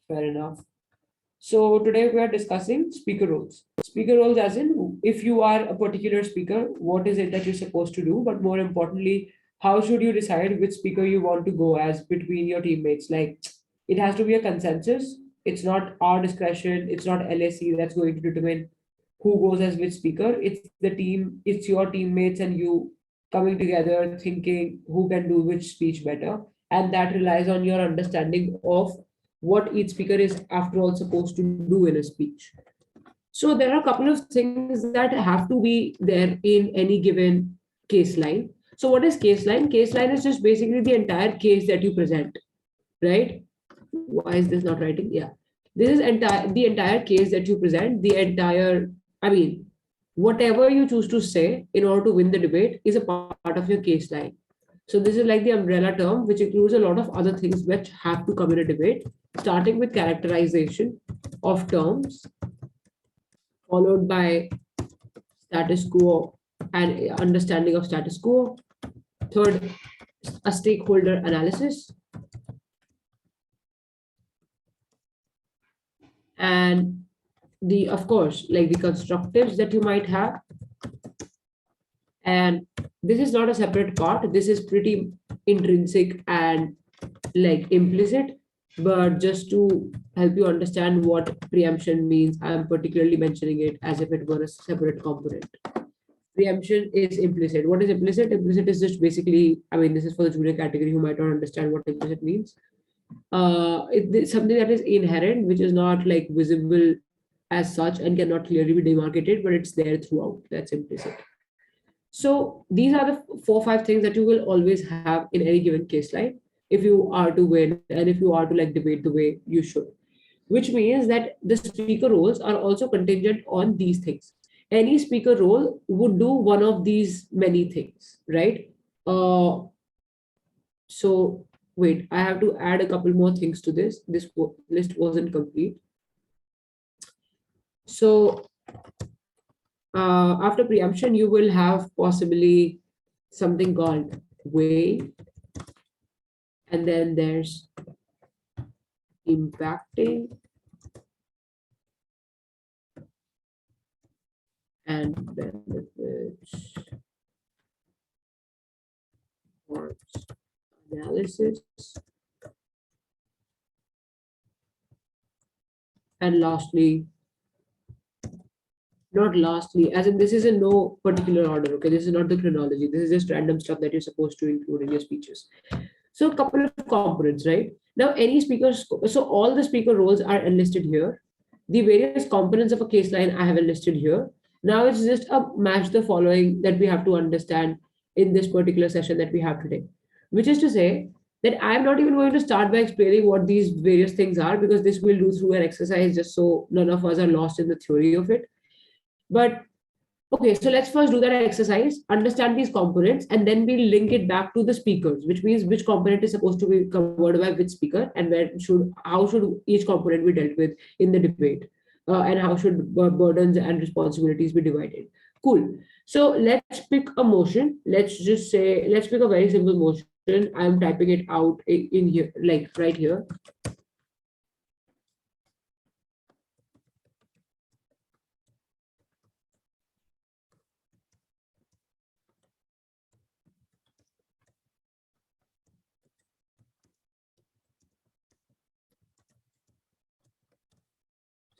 Fair enough. So today we are discussing speaker roles. Speaker roles, as in, if you are a particular speaker, what is it that you're supposed to do? But more importantly, how should you decide which speaker you want to go as between your teammates? Like, it has to be a consensus. It's not our discretion. It's not LSE that's going to determine who goes as which speaker. It's the team. It's your teammates and you coming together, thinking who can do which speech better, and that relies on your understanding of what each speaker is after all supposed to do in a speech. So there are a couple of things that have to be there in any given case line. So what is case line? Case line is just basically the entire case that you present, right? Why is this not writing? Yeah. This is the entire case that you present, the entire, I mean, whatever you choose to say in order to win the debate is a part of your case line. So this is like the umbrella term, which includes a lot of other things which have to come in a debate, starting with characterization of terms, followed by status quo and understanding of status quo. Third, a stakeholder analysis. And the, of course, like the constructives that you might have. And this is not a separate part. This is pretty intrinsic and like implicit, but just to help you understand what preemption means, I'm particularly mentioning it as if it were a separate component. Preemption is implicit. What is implicit? Implicit is just basically, I mean, this is for the junior category who might not understand what implicit means. It's something that is inherent, which is not like visible as such and cannot clearly be demarcated, but it's there throughout. That's implicit. So these are the 4 or 5 things that you will always have in any given case line if you are to win and if you are to like debate the way you should, which means that the speaker roles are also contingent on these things. Any speaker role would do one of these many things, right? So wait, I have to add a couple more things to this. This list wasn't complete. So after preemption, you will have possibly something called way, and then there's impacting and benefits or analysis, and lastly, not lastly, as in this is in no particular order, okay? This is not the chronology. This is just random stuff that you're supposed to include in your speeches. So a couple of components, right? Now, any speakers, so all the speaker roles are enlisted here. The various components of a case line I have enlisted here. Now it's just a match the following that we have to understand in this particular session that we have today, which is to say that I'm not even going to start by explaining what these various things are, because this we'll do through an exercise just so none of us are lost in the theory of it. But okay, so let's first do that exercise, understand these components, and then we link it back to the speakers, which means which component is supposed to be covered by which speaker, and how should each component be dealt with in the debate, and how should burdens and responsibilities be divided. Cool. So let's pick a motion. Let's just say, let's pick a very simple motion. I'm typing it out in here, like right here.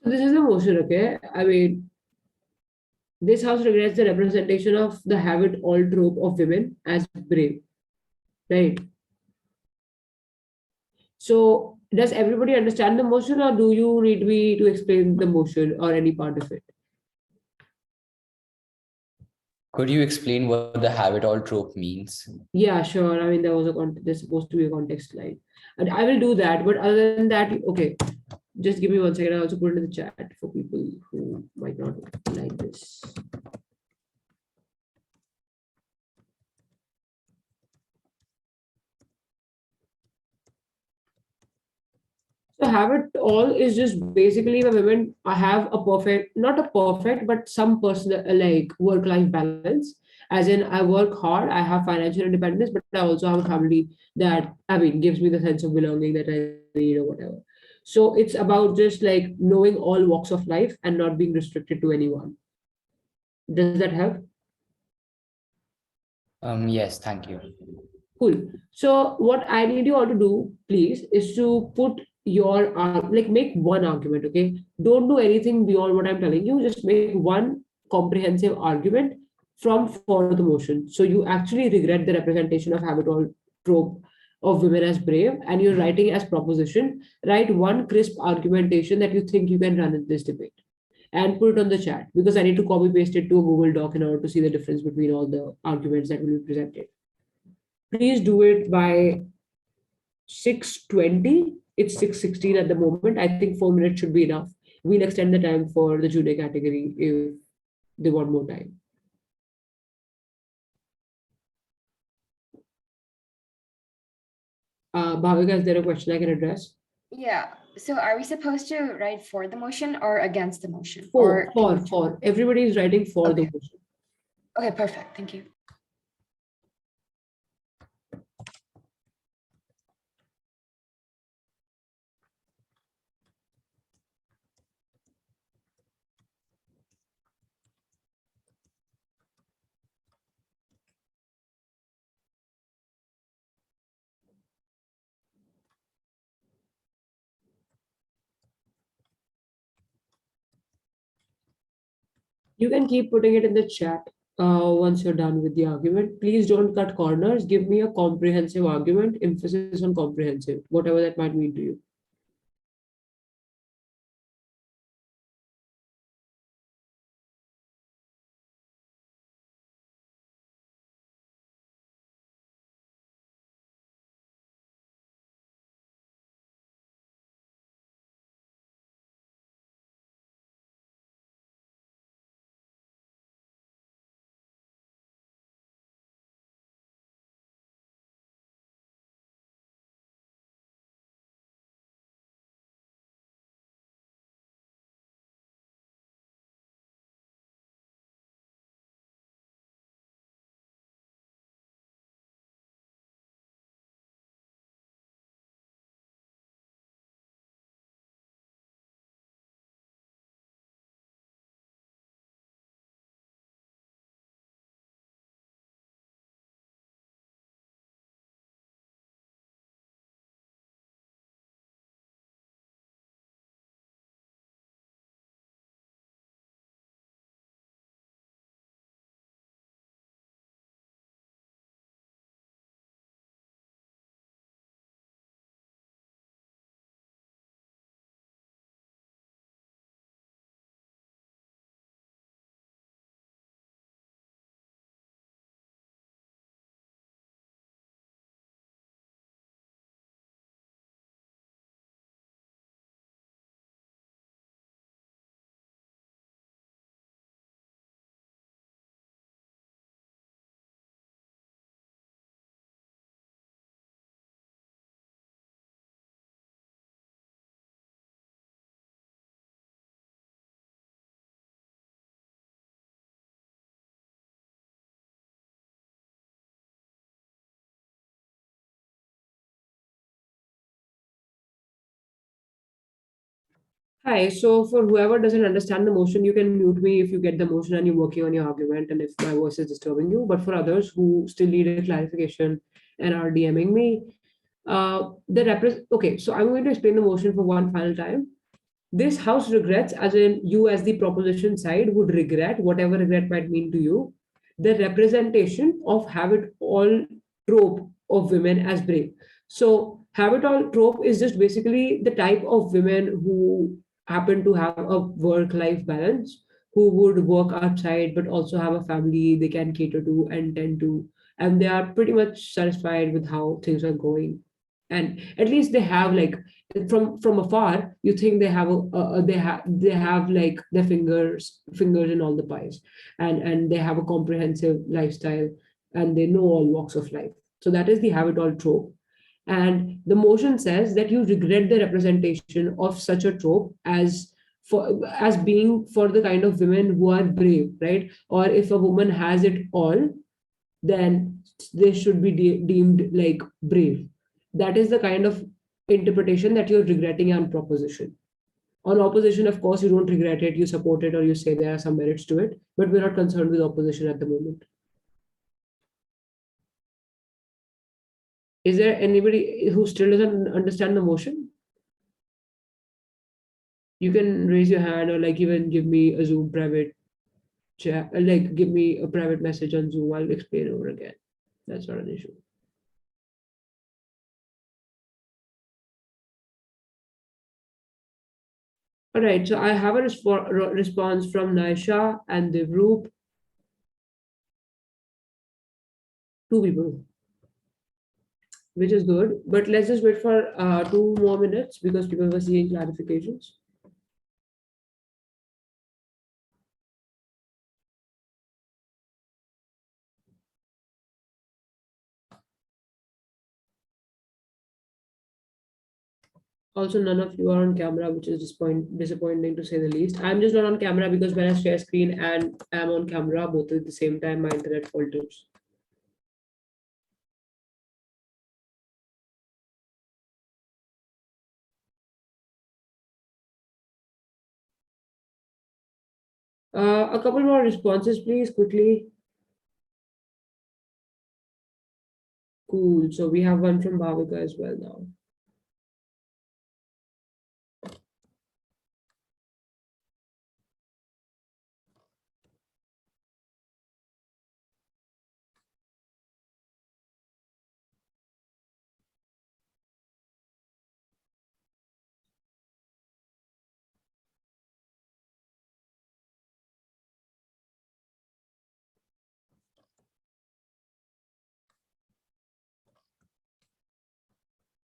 So this is the motion, okay? I mean, this house regrets the representation of the have it all trope of women as brave, right? So does everybody understand the motion, or do you need me to explain the motion or any part of it? Could you explain what the have it all trope means? Yeah, sure. I mean, there's supposed to be a context line, and I will do that. But other than that, okay, just give me 1 second. I'll also put it in the chat for people who might not like this. So have it all is just basically the women have a perfect, not a perfect, but some personal like work-life balance. As in, I work hard, I have financial independence, but I also have a family that, I mean, gives me the sense of belonging that I need or whatever. So it's about just like knowing all walks of life and not being restricted to anyone. Does that help? Yes, thank you. Cool. So what I need you all to do, please, is to put your like make one argument. Okay, don't do anything beyond what I'm telling you. Just make one comprehensive argument from for the motion. So you actually regret the representation of habit or trope of women as brave, and you're writing as proposition. Write one crisp argumentation that you think you can run in this debate, and put it on the chat, because I need to copy paste it to a Google Doc in order to see the difference between all the arguments that will be presented. Please do it by 6:20. It's 6:16 at the moment. I think 4 minutes should be enough. We'll extend the time for the junior category if they want more time. Bhavika, is there a question I can address? Yeah. So are we supposed to write for the motion or against the motion? For. Everybody is writing for the Okay. motion. Okay, perfect. Thank you. You can keep putting it in the chat once you're done with the argument. Please don't cut corners. Give me a comprehensive argument, emphasis on comprehensive, whatever that might mean to you. Hi, so for whoever doesn't understand the motion, you can mute me if you get the motion and you're working on your argument and if my voice is disturbing you. But for others who still need a clarification and are DMing me, okay, so I'm going to explain the motion for one final time. This house regrets, as in you as the proposition side would regret, whatever regret might mean to you, the representation of habit all trope of women as brave. So habit all trope is just basically the type of women who happen to have a work-life balance, who would work outside but also have a family they can cater to and tend to, and they are pretty much satisfied with how things are going. And at least they have like from afar you think they have they have like their fingers in all the pies, and they have a comprehensive lifestyle, and they know all walks of life. So that is the have it all trope. And the motion says that you regret the representation of such a trope as being for the kind of women who are brave, right? Or if a woman has it all, then they should be deemed like brave. That is the kind of interpretation that you're regretting on proposition. On opposition, of course, you don't regret it, you support it, or you say there are some merits to it, but we're not concerned with opposition at the moment. Is there anybody who still doesn't understand the motion? You can raise your hand or like even give me a Zoom private chat, like give me a private message on Zoom. I'll explain over again. That's not an issue. All right, so I have a response from Naisha and the group. 2 people, which is good. But let's just wait for 2 more minutes because people were seeing clarifications. Also, none of you are on camera, which is disappointing to say the least. I'm just not on camera because when I share screen and I'm on camera, both at the same time, my internet falters. A couple more responses, please, quickly. Cool. So we have one from Bhavika as well now.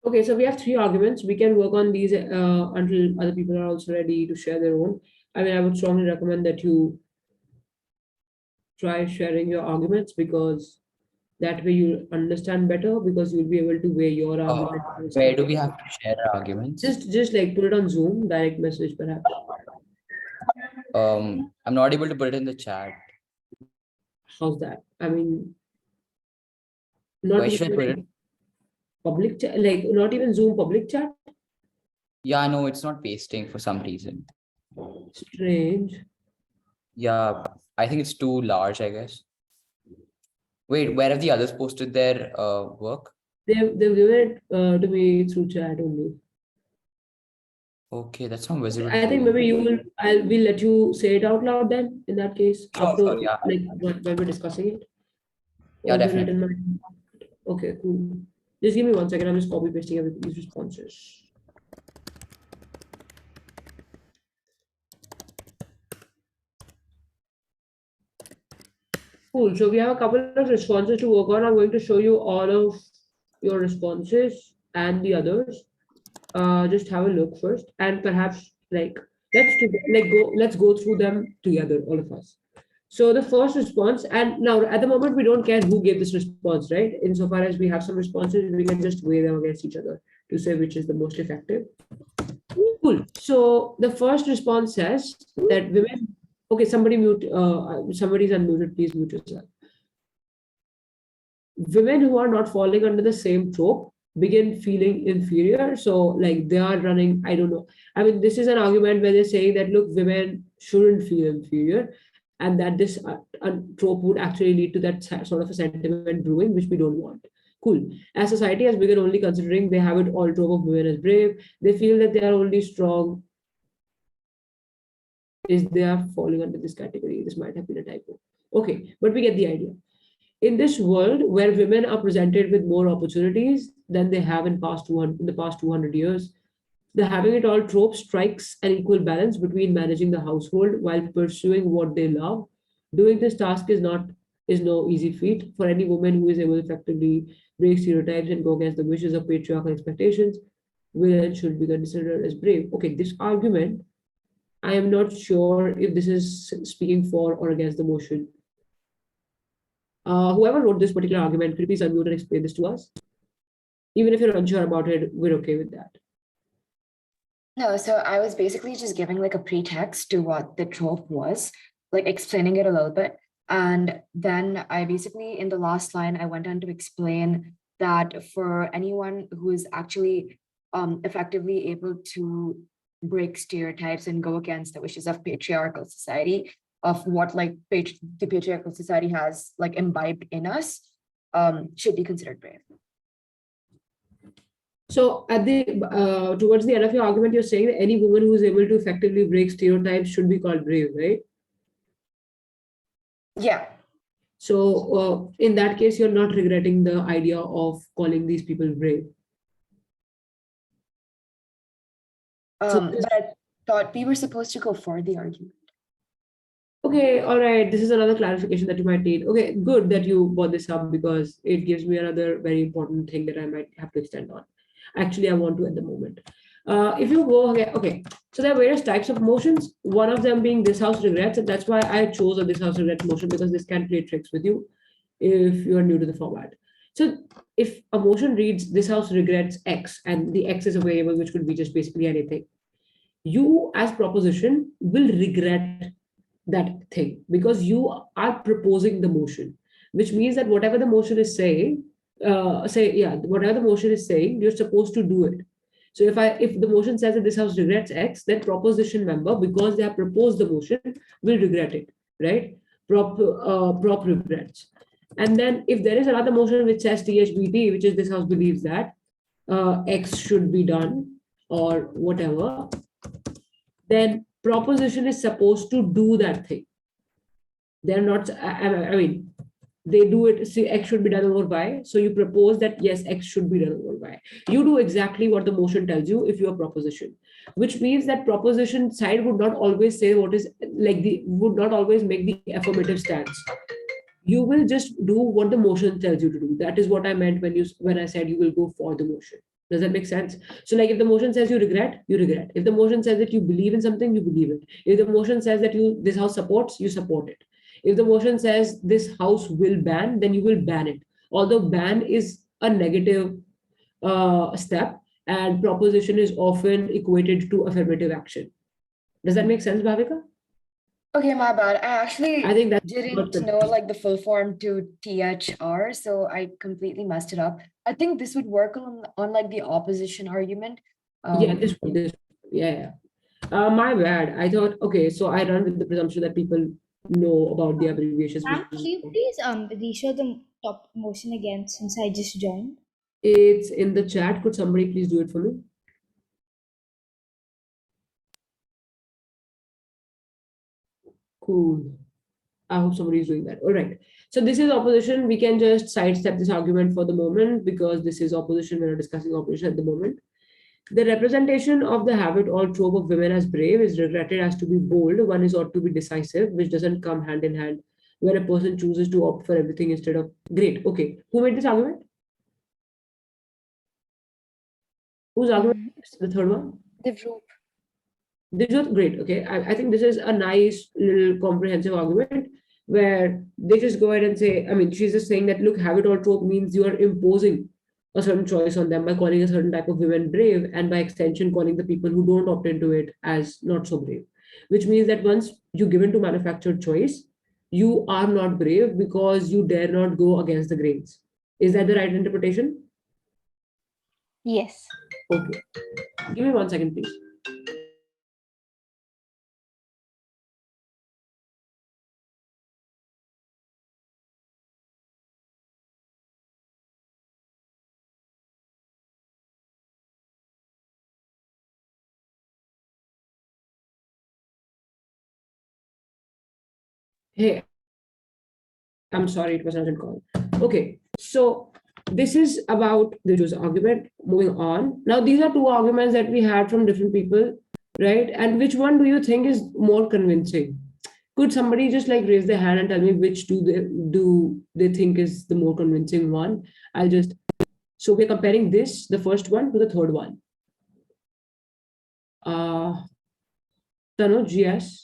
Okay, so we have 3 arguments. We can work on these until other people are also ready to share their own. I mean, I would strongly recommend that you try sharing your arguments because that way you understand better because you'll be able to weigh your argument. Where do we have to share our arguments? Just like put it on Zoom, direct message perhaps. I'm not able to put it in the chat. How's that? I mean, not Where should I even put like it? public chat, like not even Zoom public chat. Yeah, no, it's not pasting for some reason. Strange. Yeah, I think it's too large, I guess. Wait, where have the others posted their work? They've given it to me through chat only. Okay, that's not visible. I think maybe we'll let you say it out loud then in that case after Sure, yeah. like when we're discussing it. Yeah, Or definitely. Okay, cool. Just give me 1 second. I'm just copy pasting everybody's responses. Cool. So we have a couple of responses to work on. I'm going to show you all of your responses and the others. Just have a look first, and perhaps like let's go through them together, all of us. So the first response, and now at the moment we don't care who gave this response, right? Insofar as we have some responses, we can just weigh them against each other to say which is the most effective. Cool. So the first response says that women. Okay, somebody mute. Somebody's unmuted. Please mute yourself. Women who are not falling under the same trope begin feeling inferior. So like they are running. I don't know. I mean, this is an argument where they're saying that look, women shouldn't feel inferior, and that this trope would actually lead to that sort of a sentiment brewing, which we don't want. Cool. As society has begun only considering they have it all trope of women as brave, they feel that they are only strong is they are falling under this category. This might have been a typo. Okay, but we get the idea. In this world where women are presented with more opportunities than they have in the past 200 years, the having it all trope strikes an equal balance between managing the household while pursuing what they love. Doing this task is no easy feat for any woman who is able to effectively break stereotypes and go against the wishes of patriarchal expectations. Women should be considered as brave. Okay, this argument, I am not sure if this is speaking for or against the motion. Whoever wrote this particular argument, could you please unmute and explain this to us? Even if you're unsure about it, we're okay with that. No, so I was basically just giving like a pretext to what the trope was, like explaining it a little bit. And then I basically, in the last line, I went on to explain that for anyone who is actually effectively able to break stereotypes and go against the wishes of patriarchal society, of what like the patriarchal society has like imbibed in us, should be considered brave. So at the towards the end of your argument, you're saying that any woman who is able to effectively break stereotypes should be called brave, right? Yeah. So in that case, you're not regretting the idea of calling these people brave. But I thought we were supposed to go for the argument. Okay, all right. This is another clarification that you might need. Okay, good that you brought this up because it gives me another very important thing that I might have to extend on. Actually, I want to at the moment. If you go, okay, so there are various types of emotions. One of them being this house regrets, and that's why I chose a this house regrets motion, because this can play tricks with you if you are new to the format. So if a motion reads this house regrets X, and the X is a variable which could be just basically anything, you as proposition will regret that thing because you are proposing the motion, which means that whatever the motion is saying, whatever the motion is saying, you're supposed to do it. So if the motion says that this house regrets X, then proposition member, because they have proposed the motion, will regret it, right? Prop regrets. And then if there is another motion which says THBT, which is this house believes that X should be done or whatever, then proposition is supposed to do that thing. They're not, I mean, they do it, see, X should be done over Y. So you propose that, yes, X should be done over Y. You do exactly what the motion tells you if you're proposition, which means that proposition side would not always say what is would not always make the affirmative stance. You will just do what the motion tells you to do. That is what I meant when I said you will go for the motion. Does that make sense? So like if the motion says you regret, you regret. If the motion says that you believe in something, you believe it. If the motion says that this house supports, you support it. If the motion says this house will ban, then you will ban it. Although ban is a negative step, and proposition is often equated to affirmative action. Does that make sense, Bhavika? Okay, my bad. I think that didn't know like the full form to THR, so I completely messed it up. I think this would work on like the opposition argument. Yeah. My bad. I thought, okay, so I run with the presumption that people know about the abbreviations. Ma'am, could you please re-show the top motion again since I just joined? It's in the chat. Could somebody please do it for me? Cool. I hope somebody is doing that. All right. So this is opposition. We can just sidestep this argument for the moment because this is opposition. We're not discussing opposition at the moment. The representation of the habit or trope of women as brave is regretted as to be bold. One is ought to be decisive, which doesn't come hand in hand when a person chooses to opt for everything instead of great. Okay. Who made this argument? Whose argument? The third one? The group. This was great. Okay. I think this is a nice little comprehensive argument where they just go ahead and say, I mean, she's just saying that, look, habit or trope means you are imposing a certain choice on them by calling a certain type of women brave, and by extension, calling the people who don't opt into it as not so brave, which means that once you give into manufactured choice, you are not brave because you dare not go against the grains. Is that the right interpretation? Yes. Okay. Give me 1 second, please. Hey, I'm sorry, it was an urgent call. Okay, so this is about the Jews argument. Moving on. Now, these are two arguments that we had from different people, right? And which one do you think is more convincing? Could somebody just like raise their hand and tell me which do they think is the more convincing one? So we're comparing the first one to the third one. Tanuj, yes.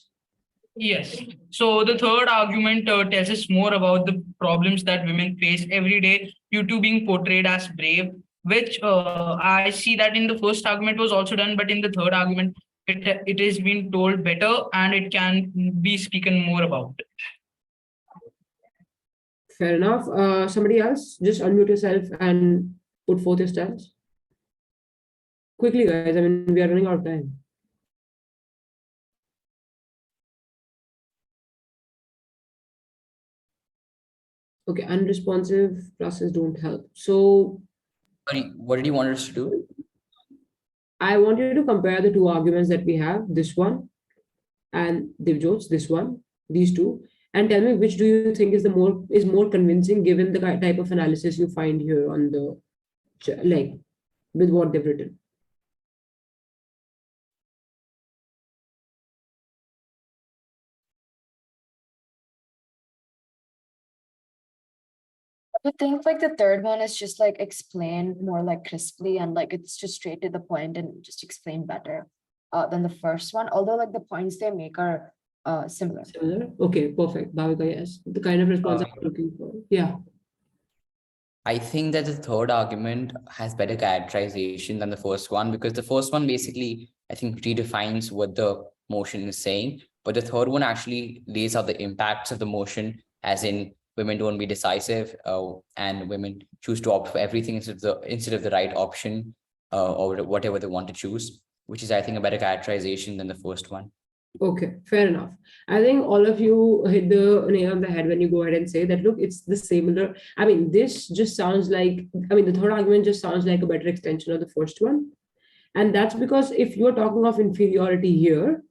Yes. So the third argument tells us more about the problems that women face every day due to being portrayed as brave, which I see that in the first argument was also done, but in the third argument, it is being told better and it can be spoken more about. Fair enough. Somebody else, just unmute yourself and put forth your stance. Quickly, guys. I mean, we are running out of time. Okay, unresponsive classes don't help. So Sorry, what did you want us to do? I want you to compare the two arguments that we have, this one and Divjot's, this one, these two, and tell me which do you think is more convincing given the type of analysis you find here on the like with what they've written. I think like the third one is just like explained more like crisply and like it's just straight to the point and just explained better than the first one. Although like the points they make are similar. Similar? Okay, perfect. Bhavika, yes. The kind of response Uh, I'm looking for. Yeah. I think that the third argument has better characterization than the first one, because the first one basically, I think, redefines what the motion is saying. But the third one actually lays out the impacts of the motion, as in women don't be decisive, and women choose to opt for everything instead of the right option, or whatever they want to choose, which is, I think, a better characterization than the first one. Okay, fair enough. I think all of you hit the nail on the head when you go ahead and say that, look, it's the similar. I mean, this just sounds like, I mean, the third argument just sounds like a better extension of the first one. And that's because if you're talking of inferiority here,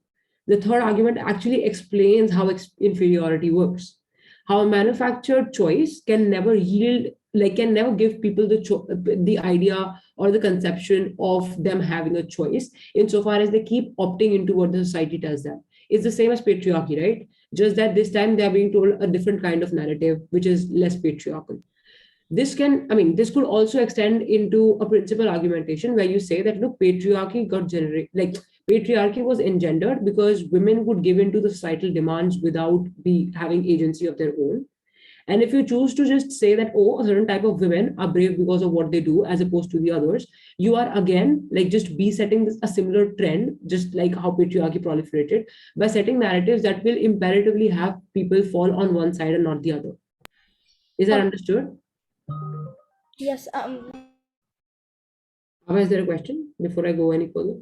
the third argument actually explains how inferiority works. How a manufactured choice can never yield, like can never give people the idea or the conception of them having a choice, insofar as they keep opting into what the society tells them. It's the same as patriarchy, right? Just that this time they are being told a different kind of narrative, which is less patriarchal. This could also extend into a principal argumentation where you say that, look, patriarchy was engendered because women would give in to the societal demands without having agency of their own. And if you choose to just say that, oh, a certain type of women are brave because of what they do as opposed to the others, you are again like just setting a similar trend, just like how patriarchy proliferated, by setting narratives that will imperatively have people fall on one side and not the other. Is that understood? Yes. Is there a question before I go any further?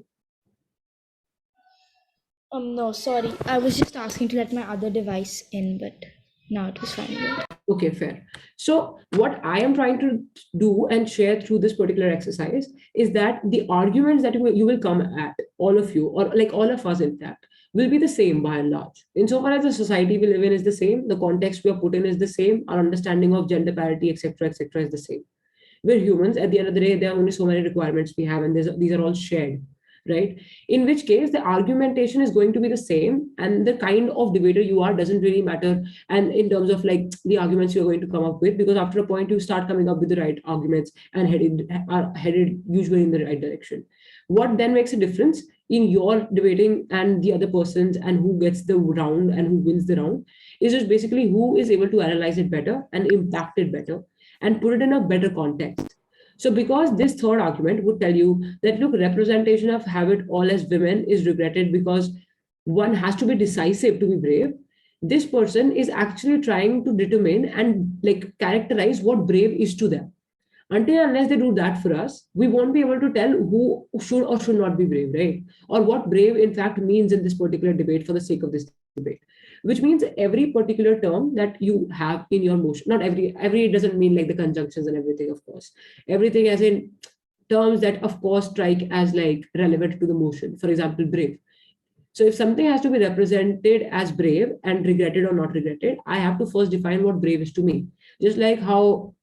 No, sorry. I was just asking to let my other device in, but now it was fine. Okay, fair. So what I am trying to do and share through this particular exercise is that the arguments that you will come at, all of you, or like all of us, in fact, will be the same by and large. Insofar as the society we live in is the same, the context we are put in is the same, our understanding of gender parity, etc., is the same. We're humans. At the end of the day, there are only so many requirements we have, and these are all shared, right? In which case, the argumentation is going to be the same, and the kind of debater you are doesn't really matter. And in terms of like the arguments you're going to come up with, because after a point, you start coming up with the right arguments and are headed usually in the right direction. What then makes a difference in your debating and the other person's, and who gets the round and who wins the round, is just basically who is able to analyze it better and impact it better and put it in a better context. So, because this third argument would tell you that, look, representation of have it all as women is regretted because one has to be decisive to be brave. This person is actually trying to determine and like characterize what brave is to them. Until unless they do that for us, we won't be able to tell who should or should not be brave, right? Or what brave in fact means in this particular debate for the sake of this debate. Which means every particular term that you have in your motion, not every doesn't mean like the conjunctions and everything, of course. Everything as in terms that of course strike as like relevant to the motion. For example, brave. So if something has to be represented as brave and regretted or not regretted, I have to first define what brave is to me. Just like how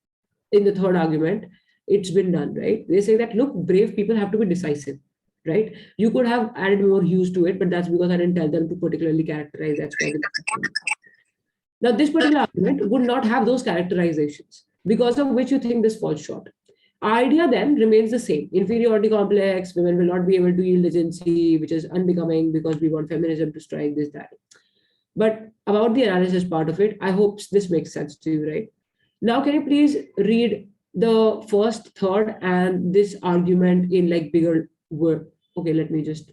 in the third argument, it's been done, right? They say that, look, brave people have to be decisive, right? You could have added more hues to it, but that's because I didn't tell them to particularly characterize that struggle. Now, this particular argument would not have those characterizations, because of which you think this falls short. Our idea then remains the same. Inferiority complex, women will not be able to yield agency, which is unbecoming because we want feminism to strike this, that. But about the analysis part of it, I hope this makes sense to you, right? Now, can you please read the first, third, and this argument in like bigger word? Okay, let me just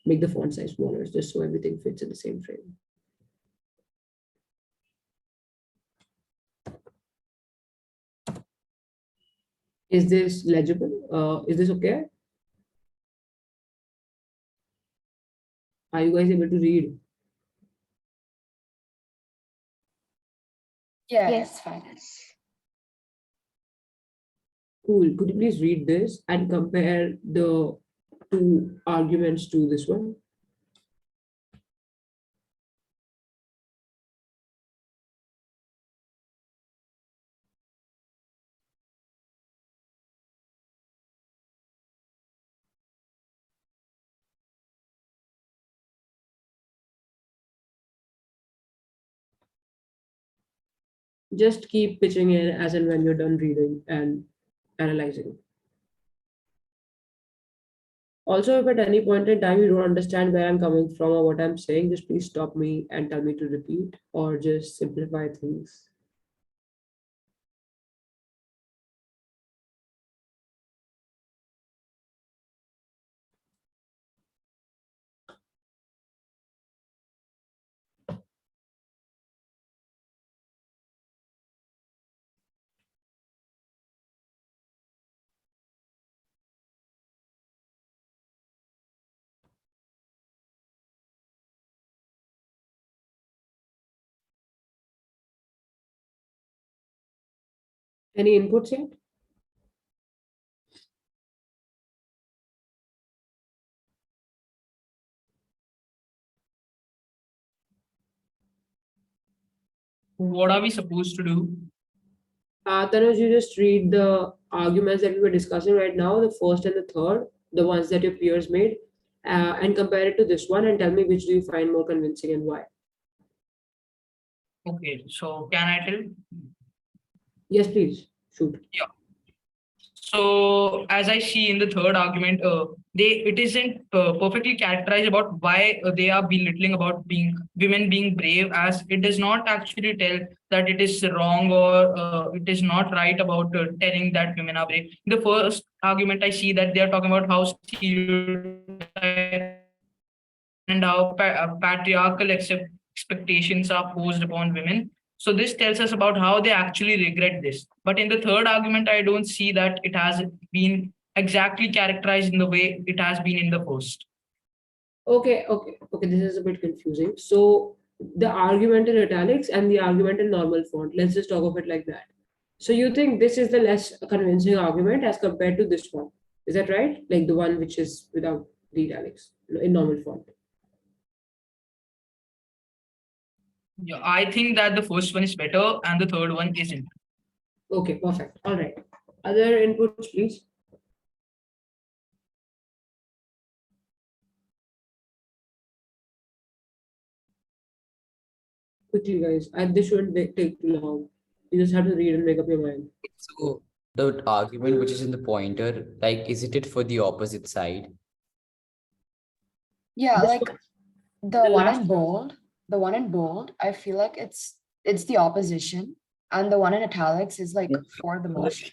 make the font size smaller just so everything fits in the same frame. Is this legible? Is this okay? Are you guys able to read? Yeah, Yes. it's fine. Cool. Could you please read this and compare the two arguments to this one? Just keep pitching in as and when you're done reading and analyzing. Also, if at any point in time you don't understand where I'm coming from or what I'm saying, just please stop me and tell me to repeat or just simplify things. Any inputs yet? What are we supposed to do? Tanuj, you just read the arguments that we were discussing right now, the first and the third, the ones that your peers made, and compare it to this one and tell me which do you find more convincing and why. Okay, so can I tell? Yes, please. Shoot. So as I see in the third argument, it isn't perfectly characterized about why they are belittling about being women being brave, as it does not actually tell that it is wrong or it is not right about telling that women are brave. In the first argument, I see that they are talking about how stereotypes and how patriarchal expectations are posed upon women. So this tells us about how they actually regret this. But in the third argument, I don't see that it has been exactly characterized in the way it has been in the first. Okay. This is a bit confusing. So the argument in italics and the argument in normal font. Let's just talk of it like that. So you think this is the less convincing argument as compared to this one? Is that right? Like the one which is without the italics in normal font. Yeah, I think that the first one is better and the third one isn't. Okay, perfect. All right. Other inputs, please. Quickly, guys. This shouldn't take too long. You just have to read and make up your mind. So the argument which is in the pointer, like, isn't it for the opposite side? Yeah, This like one- the one last in bold, I feel like it's the opposition, and the one in italics is like for the motion.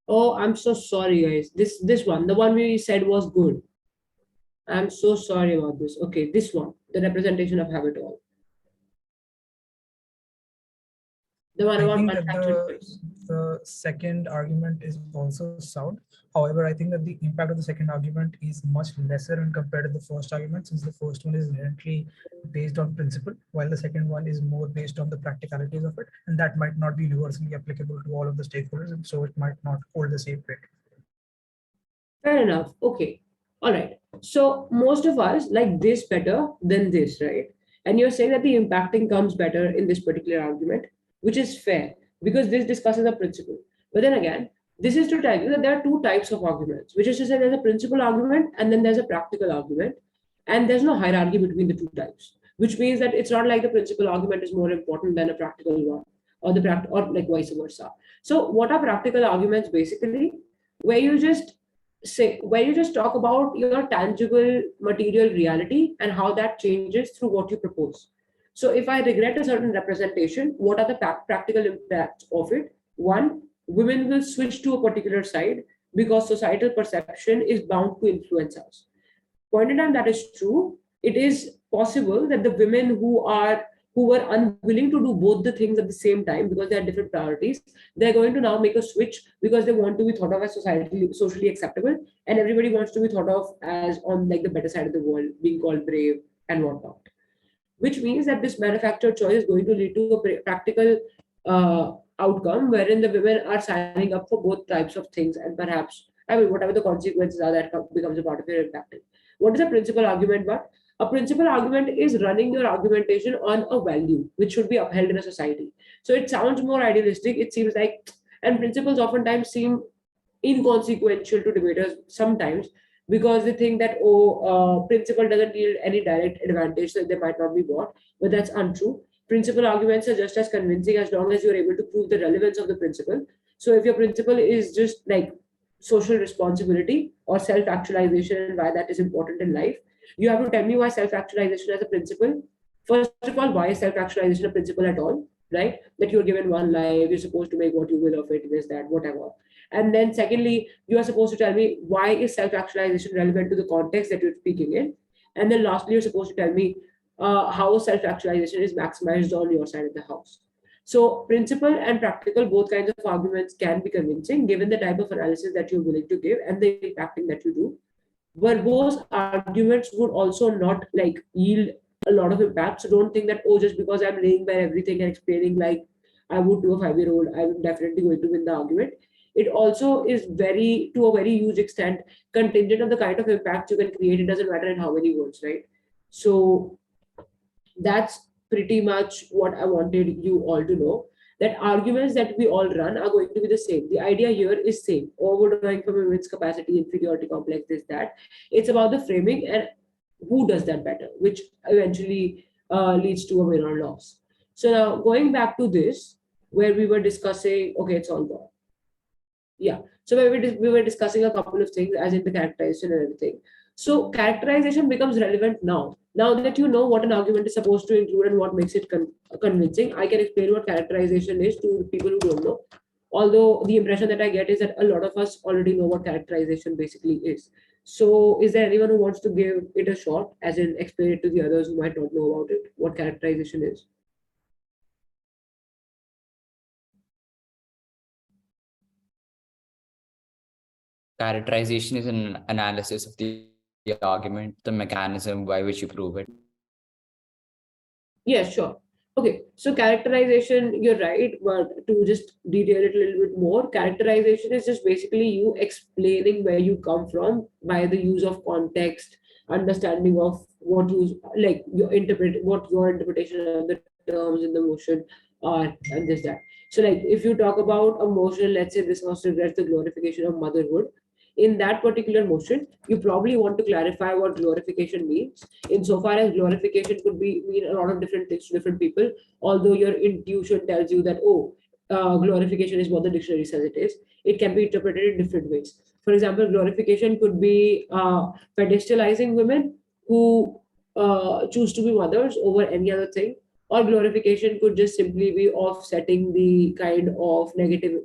Oh, I'm so sorry, guys. This one, the one we said was good. I'm so sorry about this. Okay, this one, the representation of habit all. The one I about think that manufactured choice. the second argument is also sound. However, I think that the impact of the second argument is much lesser when compared to the first argument, since the first one is inherently based on principle, while the second one is more based on the practicalities of it, and that might not be universally applicable to all of the stakeholders, and so it might not hold the same weight. Fair enough. Okay. All right. So most of us like this better than this, right? And you're saying that the impacting comes better in this particular argument, which is fair because this discusses a principle. But then again, this is to tell you that there are two types of arguments, which is to say there's a principal argument and then there's a practical argument. And there's no hierarchy between the two types, which means that it's not like the principal argument is more important than a practical one or or like vice versa. So what are practical arguments basically? Where you just talk about your tangible material reality and how that changes through what you propose. So if I regret a certain representation, what are the practical impacts of it? One, women will switch to a particular side because societal perception is bound to influence us. Point in time that is true. It is possible that the women who are who were unwilling to do both the things at the same time because they had different priorities, they're going to now make a switch because they want to be thought of as socially acceptable, and everybody wants to be thought of as on like the better side of the world, being called brave and whatnot. Which means that this manufactured choice is going to lead to a practical outcome wherein the women are signing up for both types of things, and perhaps, I mean, whatever the consequences are, that becomes a part of your impacting. What is a principal argument? But a principal argument is running your argumentation on a value which should be upheld in a society. So it sounds more idealistic. It seems like, and principles oftentimes seem inconsequential to debaters sometimes because they think that principle doesn't yield any direct advantage, so they might not be bought, but that's untrue. Principle arguments are just as convincing as long as you're able to prove the relevance of the principle. So if your principle is just like social responsibility or self-actualization and why that is important in life, you have to tell me why self-actualization as a principle. First of all, why is self-actualization a principle at all, right? That you're given one life, you're supposed to make what you will of it, this, that, whatever. And then secondly, you are supposed to tell me why is self-actualization relevant to the context that you're speaking in. And then lastly, you're supposed to tell me how self-actualization is maximized on your side of the house. So principle and practical, both kinds of arguments can be convincing given the type of analysis that you're willing to give and the impacting that you do. Verbose arguments would also not like yield a lot of impact. So don't think that, oh, just because I'm laying bare everything and explaining like I would to a 5-year-old, I'm definitely going to win the argument. It also is very, to a very huge extent, contingent on the kind of impact you can create. It doesn't matter in how many words, right? So that's pretty much what I wanted you all to know. That arguments that we all run are going to be the same. The idea here is same. Overdrawing from women's capacity, inferiority complex, this, that. It's about the framing and who does that better, which eventually leads to a win or loss. So now going back to this, where we were discussing, okay, it's all gone. Yeah. So we were discussing a couple of things as in the characterization and everything. So characterization becomes relevant now. Now that you know what an argument is supposed to include and what makes it convincing, I can explain what characterization is to people who don't know. Although the impression that I get is that a lot of us already know what characterization basically is. So is there anyone who wants to give it a shot, as in explain it to the others who might not know about it, what characterization is? Characterization is an analysis of the argument, the mechanism by which you prove it. Yeah, sure. Okay, so characterization, you're right, but to just detail it a little bit more, characterization is just basically you explaining where you come from by the use of context, understanding of what you like, what your interpretation of the terms in the motion are, and this, that. So, like, if you talk about a motion, let's say this house regrets the glorification of motherhood. In that particular motion, you probably want to clarify what glorification means. Insofar as glorification could mean a lot of different things to different people, although your intuition tells you that, oh, glorification is what the dictionary says it is, it can be interpreted in different ways. For example, glorification could be pedestalizing women who choose to be mothers over any other thing, or glorification could just simply be offsetting the kind of negative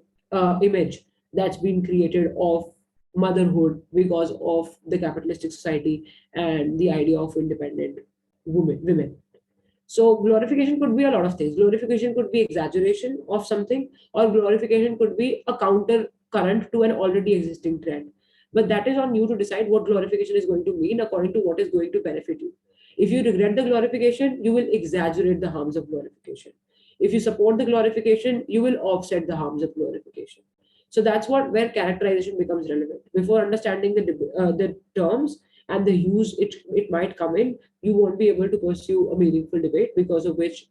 image that's been created of motherhood because of the capitalistic society and the idea of independent women. So glorification could be a lot of things. Glorification could be exaggeration of something, or glorification could be a counter current to an already existing trend. But that is on you to decide what glorification is going to mean according to what is going to benefit you. If you regret the glorification, you will exaggerate the harms of glorification. If you support the glorification, you will offset the harms of glorification. So that's where characterization becomes relevant. Before understanding the terms and the use it might come in, you won't be able to pursue a meaningful debate, because of which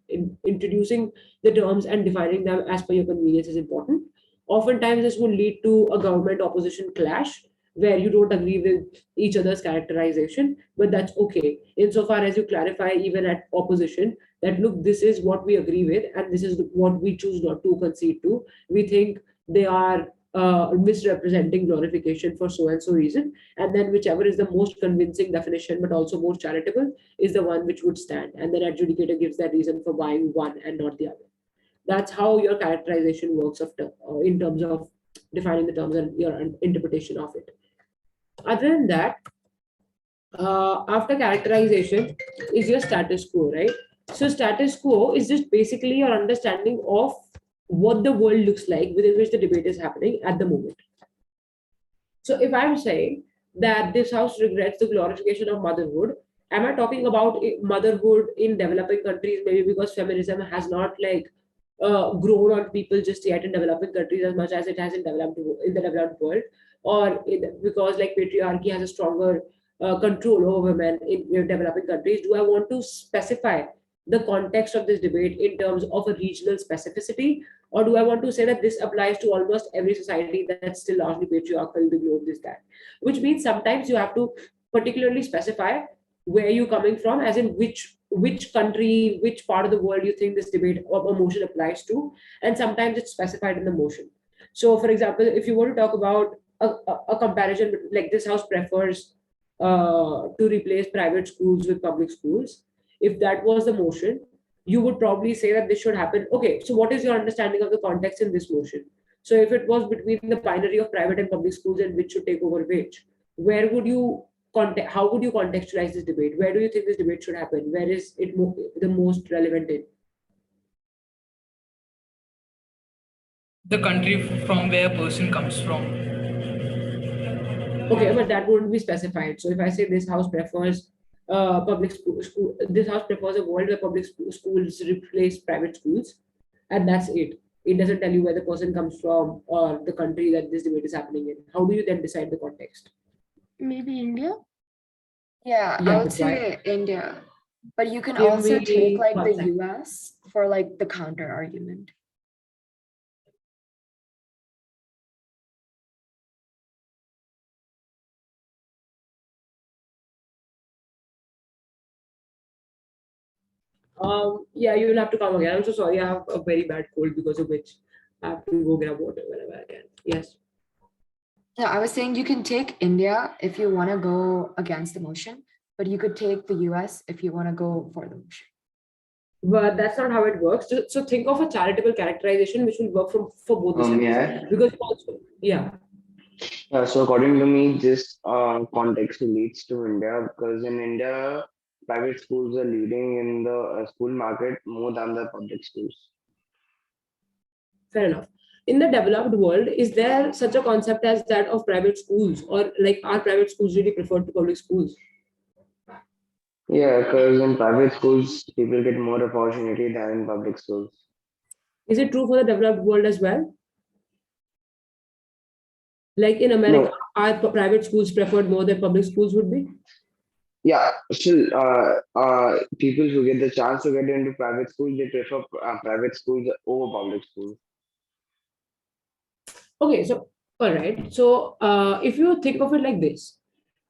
introducing the terms and defining them as per your convenience is important. Oftentimes, this will lead to a government opposition clash where you don't agree with each other's characterization, but that's okay. Insofar as you clarify, even at opposition, that look, this is what we agree with, and this is what we choose not to concede to. We think they are misrepresenting glorification for so and so reason, and then whichever is the most convincing definition but also most charitable is the one which would stand, and then adjudicator gives that reason for buying one and not the other. That's how your characterization works in terms of defining the terms and your interpretation of it. Other than that, after characterization is your status quo, right? So status quo is just basically your understanding of what the world looks like within which the debate is happening at the moment. So if I'm saying that this house regrets the glorification of motherhood, am I talking about motherhood in developing countries? Maybe because feminism has not grown on people just yet in developing countries as much as it has in the developed world, or because like patriarchy has a stronger control over women in developing countries. Do I want to specify the context of this debate in terms of a regional specificity, or do I want to say that this applies to almost every society that's still largely patriarchal, the globe, this, that? Which means sometimes you have to particularly specify where you're coming from, as in which country, which part of the world you think this debate or motion applies to, and sometimes it's specified in the motion. So, for example, if you want to talk about a comparison, like this house prefers to replace private schools with public schools, if that was the motion, you would probably say that this should happen. Okay, so what is your understanding of the context in this motion? So if it was between the binary of private and public schools and which should take over which, where would you how would you contextualize this debate? Where do you think this debate should happen? Where is it the most relevant in? The country from where a person comes from. Okay, but that wouldn't be specified. So if I say this house prefers school, this house prefers a world where schools replace private schools, and that's it. It doesn't tell you where the person comes from or the country that this debate is happening in. How do you then decide the context? Maybe India? Yeah, Yeah, I would but why? say India. But you can Give also take me like the 1 second. US for like the counter argument. Yeah, you'll have to come again. I'm so sorry. I have a very bad cold because of which I have to go grab water whenever I can. Yes. Yeah, I was saying you can take India if you want to go against the motion, but you could take the US if you want to go for the motion. But that's not how it works. So think of a charitable characterization which will work for both the sides. Yeah. Because also, yeah. So according to me, this context relates to India because in India, private schools are leading in the school market more than the public schools. Fair enough. In the developed world, is there such a concept as that of private schools, or like are private schools really preferred to public schools? Yeah, because in private schools, people get more opportunity than in public schools. Is it true for the developed world as well? Like in America, No, are private schools preferred more than public schools would be? yeah, still, people who get the chance to get into private schools, they prefer private schools over public schools. Okay, so all right. So if you think of it like this,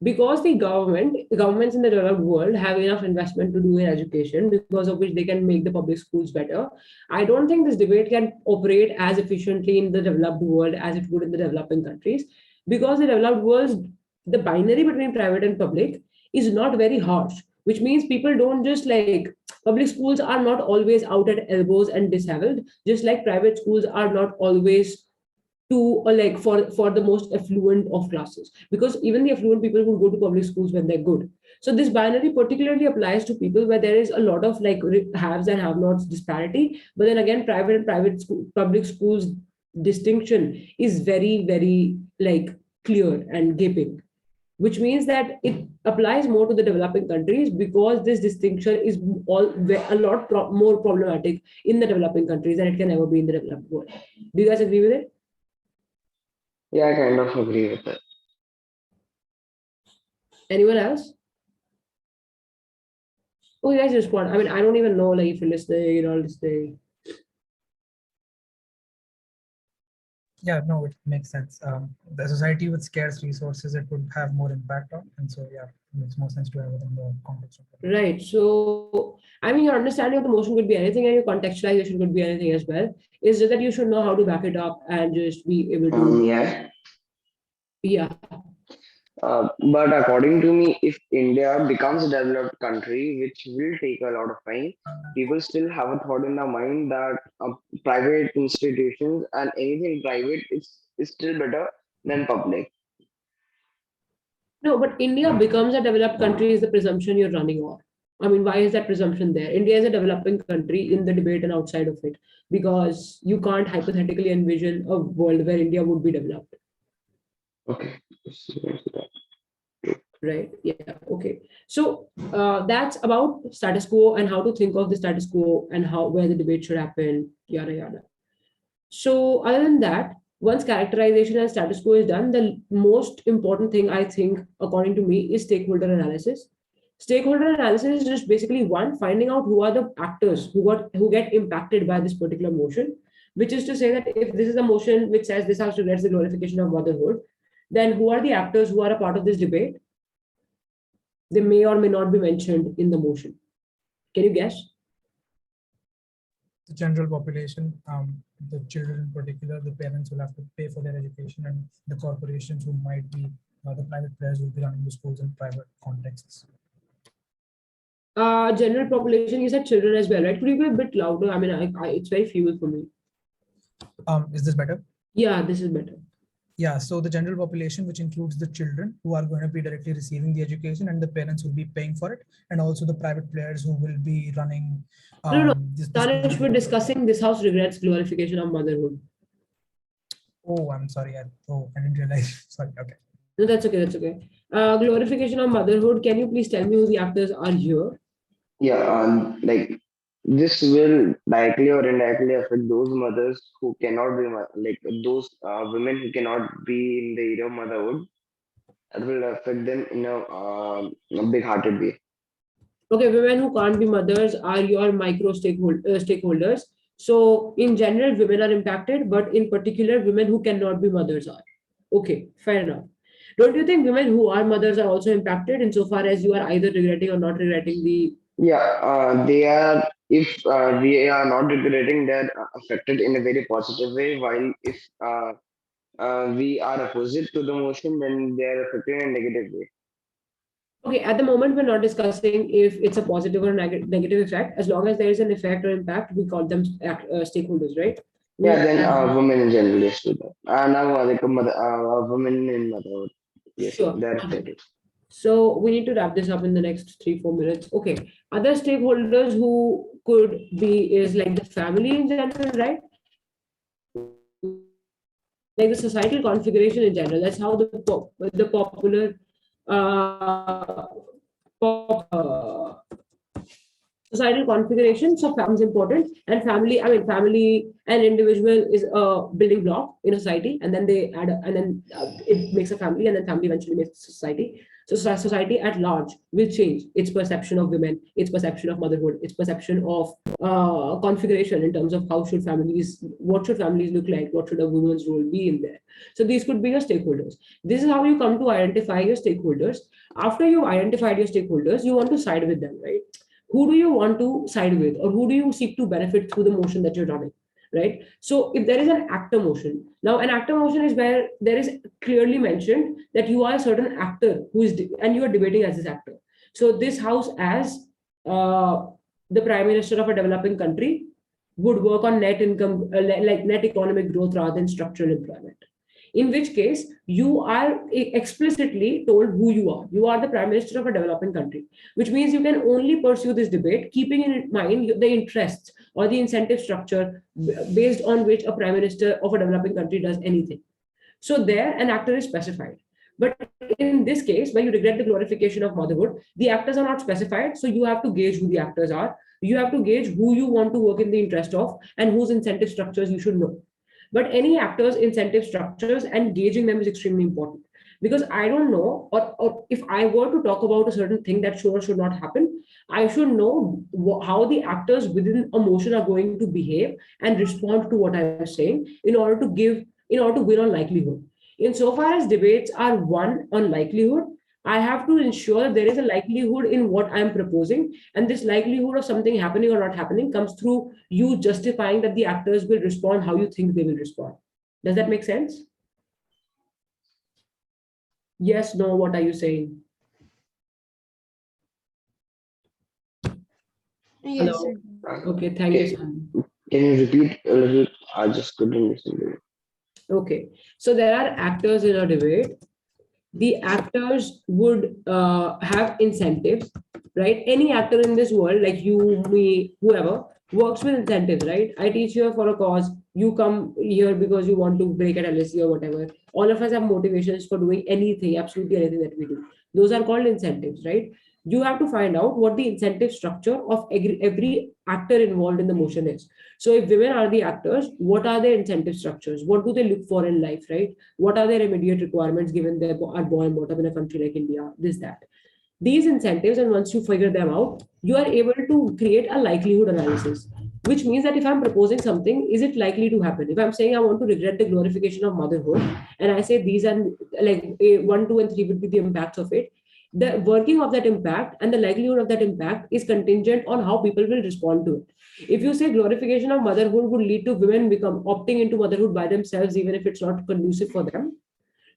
because the governments in the developed world have enough investment to do in education, because of which they can make the public schools better. I don't think this debate can operate as efficiently in the developed world as it would in the developing countries, because the developed world, the binary between private and public is not very harsh, which means people don't just like public schools are not always out at elbows and disheveled, just like private schools are not always to or like for the most affluent of classes, because even the affluent people will go to public schools when they're good. So this binary particularly applies to people where there is a lot of like haves and have nots disparity, but then again public schools distinction is very like clear and gaping, which means that it applies more to the developing countries because this distinction is a lot more problematic in the developing countries than it can ever be in the developed world. Do you guys agree with it? Yeah, I kind of agree with that. Anyone else? Oh, you guys respond. I mean, I don't even know like if you're listening or listening. Yeah, no, it makes sense. The society with scarce resources, it would have more impact on, and so yeah, it makes more sense to have it in the context of that. Right. So, I mean, your understanding of the motion could be anything, and your contextualization could be anything as well. It's just that you should know how to back it up and just be able to. Yeah. Yeah. But according to me, if India becomes a developed country, which will take a lot of time, people still have a thought in their mind that private institutions and anything private is still better than public. No, but India becomes a developed country is the presumption you're running on. I mean, why is that presumption there? India is a developing country in the debate and outside of it, because you can't hypothetically envision a world where India would be developed, Okay. right? Yeah, okay. So that's about status quo and how to think of the status quo and how where the debate should happen, yada yada. So other than that, once characterization and status quo is done, the most important thing I think, according to me, is stakeholder analysis. Stakeholder analysis is just basically one, finding out who are the actors who get impacted by this particular motion, which is to say that if this is a motion which says this house regrets the glorification of motherhood, then who are the actors who are a part of this debate? They may or may not be mentioned in the motion. Can you guess? The general population, the children in particular, the parents will have to pay for their education, and the corporations who might be the private players will be running the schools in private contexts. General population, you said children as well, right? Could you be a bit louder? I mean, it's very feeble for me. Is this better? Yeah, this is better. Yeah, so the general population, which includes the children who are going to be directly receiving the education, and the parents will be paying for it, and also the private players who will be running. No. This Tanish, we're discussing this house regrets glorification of motherhood. Oh, I'm sorry. I didn't realize. Sorry. Okay. No, that's okay. That's okay. Glorification of motherhood. Can you please tell me who the actors are here? Yeah, like this will directly or indirectly affect those mothers who cannot be like those women who cannot be in the era of motherhood. That will affect them in a big-hearted way. Okay, women who can't be mothers are your micro stakeholders. So, in general, women are impacted, but in particular, women who cannot be mothers are. Okay, fair enough. Don't you think women who are mothers are also impacted insofar as you are either regretting or not regretting the? Yeah, they are. If we are not regulating, they're affected in a very positive way. While if we are opposite to the motion, then they are affected in a negative way. Okay, at the moment, we're not discussing if it's a positive or negative effect. As long as there is an effect or impact, we call them stakeholders, right? Yeah, then women in general is to that. Now like a mother, women in motherhood. Yes, Sure. they're affected. So we need to wrap this up in the next 3-4 minutes. Okay. Other stakeholders who could be is like the family in general, right? Like the societal configuration in general. That's how the popular societal configuration. So family is important, and family and individual is a building block in a society, and then they add and then it makes a family, and then family eventually makes society. So society at large will change its perception of women, its perception of motherhood, its perception of configuration in terms of what should families look like, what should a woman's role be in there. So these could be your stakeholders. This is how you come to identify your stakeholders. After you've identified your stakeholders, you want to side with them, right? Who do you want to side with, or who do you seek to benefit through the motion that you're running, right? So if there is an actor motion, now an actor motion is where there is clearly mentioned that you are a certain actor and you are debating as this actor. So this house, as the prime minister of a developing country, would work on net income, like net economic growth rather than structural employment, in which case you are explicitly told who you are. You are the prime minister of a developing country, which means you can only pursue this debate keeping in mind the interests or the incentive structure based on which a prime minister of a developing country does anything. So there an actor is specified. But in this case, when you regret the glorification of motherhood, the actors are not specified. So you have to gauge who the actors are. You have to gauge who you want to work in the interest of and whose incentive structures you should know. But any actors' incentive structures and gauging them is extremely important, because I don't know, or if I were to talk about a certain thing that should or should not happen, I should know how the actors within a motion are going to behave and respond to what I am saying in order to win on likelihood. Insofar as debates are won on likelihood, I have to ensure that there is a likelihood in what I am proposing, and this likelihood of something happening or not happening comes through you justifying that the actors will respond how you think they will respond. Does that make sense? Yes, no, what are you saying? Yes, Hello? sir. Okay, thank you, Sam. Can you repeat a little? I just couldn't listen to it. Okay, so there are actors in a debate. The actors would have incentives, right? Any actor in this world, like you, me, whoever, works with incentives, right? I teach here for a cause. You come here because you want to break at LSE or whatever. All of us have motivations for doing anything, absolutely anything that we do. Those are called incentives, right? You have to find out what the incentive structure of every actor involved in the motion is. So if women are the actors, what are their incentive structures? What do they look for in life, right? What are their immediate requirements given they are born and brought up in a country like India? This, that. These incentives, and once you figure them out, you are able to create a likelihood analysis, which means that if I'm proposing something, is it likely to happen? If I'm saying I want to regret the glorification of motherhood, and I say these are like 1, 2, and 3 would be the impacts of it, the working of that impact and the likelihood of that impact is contingent on how people will respond to it. If you say glorification of motherhood would lead to women become opting into motherhood by themselves, even if it's not conducive for them,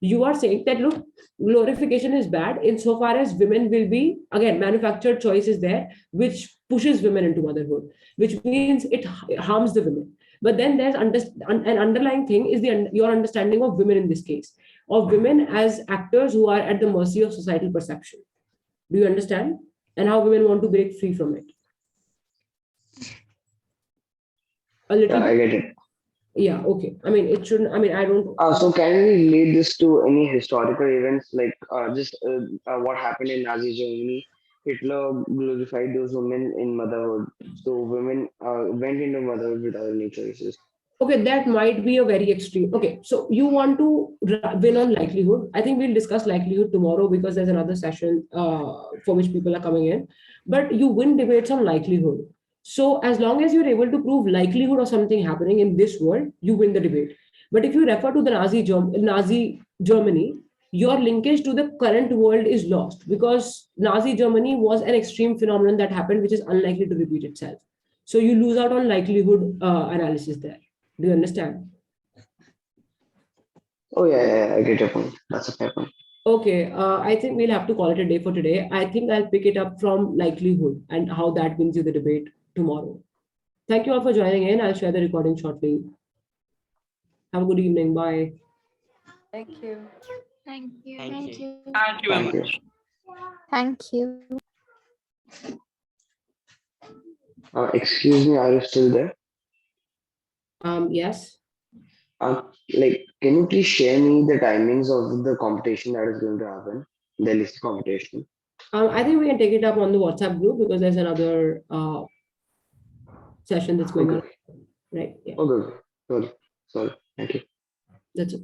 you are saying that look, glorification is bad insofar as women will be, again, manufactured choice is there, which pushes women into motherhood, which means it harms the women. But then there's an underlying thing is your understanding of women in this case, of women as actors who are at the mercy of societal perception. Do you understand? And how women want to break free from it. A little Yeah, I bit. get it. Yeah, okay. I mean, it shouldn't, I mean, I don't. So can we relate this to any historical events like just what happened in Nazi Germany? Hitler glorified those women in motherhood. So women went into motherhood without any choices. Okay, that might be a very extreme. Okay, so you want to win on likelihood. I think we'll discuss likelihood tomorrow because there's another session for which people are coming in. But you win debates on likelihood. So as long as you're able to prove likelihood of something happening in this world, you win the debate. But if you refer to the Nazi Germany, your linkage to the current world is lost because Nazi Germany was an extreme phenomenon that happened, which is unlikely to repeat itself. So you lose out on likelihood analysis there. Do you understand? Oh yeah, I get your point. That's a fair point. Okay, I think we'll have to call it a day for today. I think I'll pick it up from likelihood and how that wins you the debate tomorrow. Thank you all for joining in. I'll share the recording shortly. Have a good evening. Bye. Thank you. Thank you. Thank you. Thank you very Thank you. much. Thank you. Excuse me, are you still there? Yes. Like, can you please share me the timings of the competition that is going to happen, the list competition? I think we can take it up on the WhatsApp group because there's another session that's going Okay. on. Right. Yeah. Okay. Sorry. Sorry. Thank you. That's it.